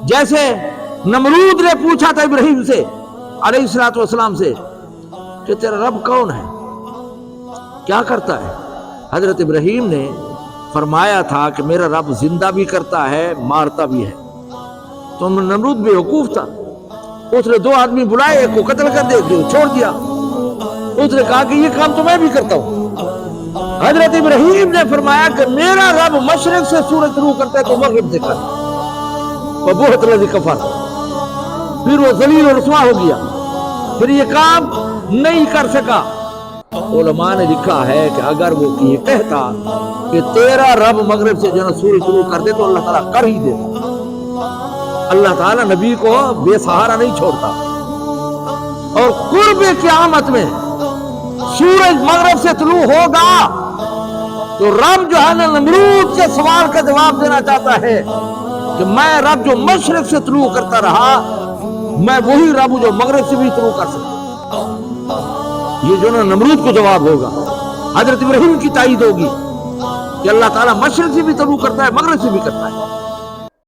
جیسے نمرود نے پوچھا تھا ابراہیم سے علیہ الصلوۃ والسلام سے کہ تیرا رب کون ہے، کیا کرتا ہے؟ حضرت ابراہیم نے فرمایا تھا کہ میرا رب زندہ بھی کرتا ہے مارتا بھی ہے۔ تو نمرود بے وقوف تھا، اس نے 2 آدمی بلائے، ایک کو قتل کر دے، جو چھوڑ دیا۔ اس نے کہا کہ یہ کام تو میں بھی کرتا ہوں۔ حضرت ابراہیم نے فرمایا کہ میرا رب مشرق سے سورج طلوع کرتا ہے تو مغرب سے کرتا ہے۔ وَبُهْتَ الَّذِي كَفَرَ، پھر وہ ذلیل و رسوا ہو گیا، پھر یہ کام نہیں کر سکا۔ علماء نے لکھا ہے کہ اگر وہ یہ کہتا کہ تیرا رب مغرب سے جو سورج طلوع کر دے تو اللہ تعالیٰ کر ہی دیتا۔ اللہ تعالیٰ نبی کو بے سہارا نہیں چھوڑتا۔ اور قرب قیامت میں سورج مغرب سے طلوع ہوگا تو رب جو ہے نا نمرود کے سوال کا جواب دینا چاہتا ہے کہ میں رب جو مشرق سے طلوع کرتا رہا، میں وہی رب جو مغرب سے بھی طلوع کر سکتا۔ یہ جو نا نمرود کو جواب ہوگا، حضرت ابراہیم کی تائید ہوگی کہ اللہ تعالیٰ مشرق سے بھی طلوع کرتا ہے مغرب سے بھی کرتا ہے۔